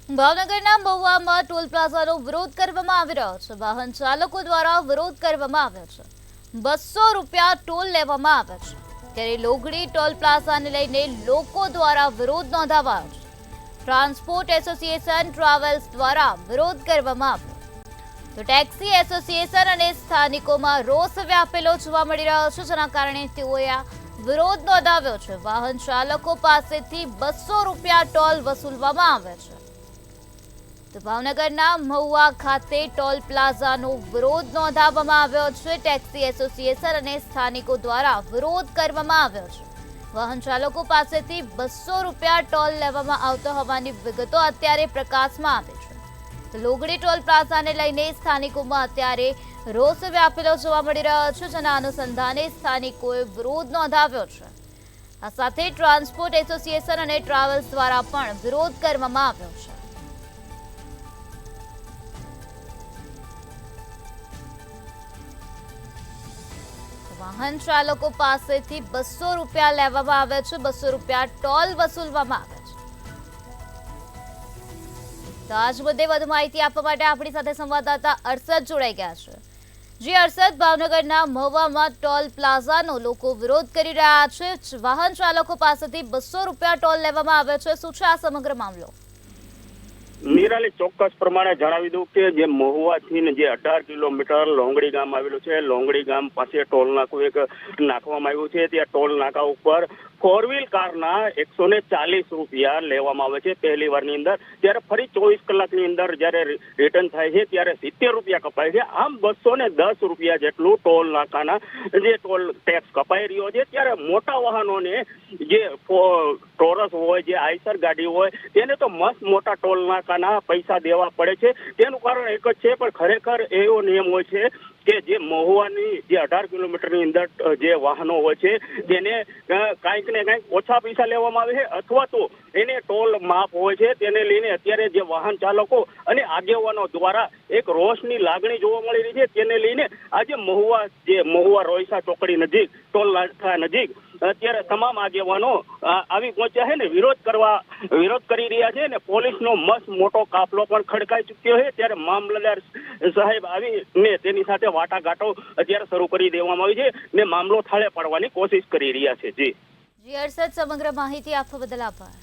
ભાવનગરના મહુવામાં ટોલ પ્લાઝાનો વિરોધ કરવામાં આવી રહ્યો છે। વાહન ચાલકો દ્વારા વિરોધ કરવામાં આવ્યો છે। 200 રૂપિયા ટોલ લેવામાં આવે છે, ત્યારે લોગડી ટોલ પ્લાઝાને લઈને લોકો દ્વારા વિરોધ નોંધાવાયો છે। ટ્રાન્સપોર્ટ એસોસિએશન ટ્રાવેલ્સ દ્વારા વિરોધ કરવામાં આવ્યો તો ટેક્સી એસોસિએશન અને સ્થાનિકોમાં રોષ વ્યાપેલો જોવા મળી રહ્યો છે, જેના કારણે તેઓએ આ વિરોધ નોંધાવ્યો છે। વાહન ચાલકો પાસેથી 200 રૂપિયા ટોલ વસૂલવામાં આવે છે। તો ભાવનગરના મહુવા ખાતે ટોલ પ્લાઝાનો વિરોધ નોંધાવવામાં આવ્યો છે। ટેક્સી એસોસિએશન અને સ્થાનિકો દ્વારા વિરોધ કરવામાં આવ્યો છે। વાહન ચાલકો પાસેથી 200 રૂપિયા ટોલ લેવામાં આવતો હોવાની વિગતો અત્યારે પ્રકાશમાં આવી છે। તો લોગડી ટોલ પ્લાઝાને લઈને સ્થાનિકોમાં અત્યારે રોષ વ્યાપેલો જોવા મળી રહ્યો છે, જેના અનુસંધાને સ્થાનિકોએ વિરોધ નોંધાવ્યો છે। આ સાથે ટ્રાન્સપોર્ટ એસોસિએશન અને ટ્રાવેલ્સ દ્વારા પણ વિરોધ કરવામાં આવ્યો છે। વાહન ચાલકો પાસેથી 200 રૂપિયા લેવામાં આવે છે, 200 રૂપિયા ટોલ વસૂલવામાં આવે છે। તો આજ મુદ્દે વધુ માહિતી આપવા માટે આપણી સાથે સંવાદદાતા અરશદ જોડાઈ ગયા છે। જી અરશદ, ભાવનગરના મહુવામાં ટોલ પ્લાઝાનો લોકો વિરોધ કરી રહ્યા છે। વાહન ચાલકો પાસેથી 200 રૂપિયા ટોલ લેવામાં આવે છે, શું છે આ સમગ્ર મામલો? નિરાલી, ચોક્કસ પ્રમાણે જણાવી દઉં કે જે મહુવાથી જે 18 કિલોમીટર લોંગડી ગામ આવેલું છે, લોંગડી ગામ પાસે ટોલ નાકું એક નાખવામાં આવ્યું છે। ત્યાં ટોલ નાકા ઉપર 4 વ્હીલ કારના 140 રૂપિયા લેવામાં આવે છે પહેલી વારની અંદર, ત્યારે ફરી 24 કલાકની અંદર જ્યારે રિટર્ન થાય છે ત્યારે 70 રૂપિયા કપાય છે। આમ 210 રૂપિયા જેટલું ટોલ નાકાના જે ટોલ ટેક્સ કપાઈ રહ્યો છે। ત્યારે મોટા વાહનોને જે ટોરસ હોય, જે આઈસર ગાડી હોય, તેને તો મસ્ત મોટા ટોલ નાકાના પૈસા દેવા પડે છે। તેનું કારણ એક જ છે, પણ ખરેખર એવો નિયમ હોય છે કે જે મહુવાની જે 18 કિલોમીટરની અંદર જે વાહનો હોય છે તેને કાંઈક ને કાંઈક ઓછા પૈસા લેવામાં આવે છે, અથવા તો એને ટોલ માફ હોય છે। તેને લઈને અત્યારે જે વાહન ચાલકો અને આગેવાનો દ્વારા એક રોષની લાગણી જોવા મળી રહી છે। તેને લઈને આજે મહુવા રોયસા ચોકડી નજીક ટોલ નાકા નજીક અત્યારે તમામ આગેવાનો આવી પહોંચ્યા છે ને વિરોધ કરી રહ્યા છે, ને પોલીસનો મસ્ત મોટો કાફલો પણ ખડકાઈ ચૂક્યો છે। ત્યારે મામલતદાર સાહેબ આવીને તેની સાથે વાટાઘાટો અત્યારે શરૂ કરી દેવામાં આવી છે ને મામલો થાળે પાડવાની કોશિશ કરી રહ્યા છે। જી અરશદ, સમગ્ર માહિતી આપવા બદલ આભાર।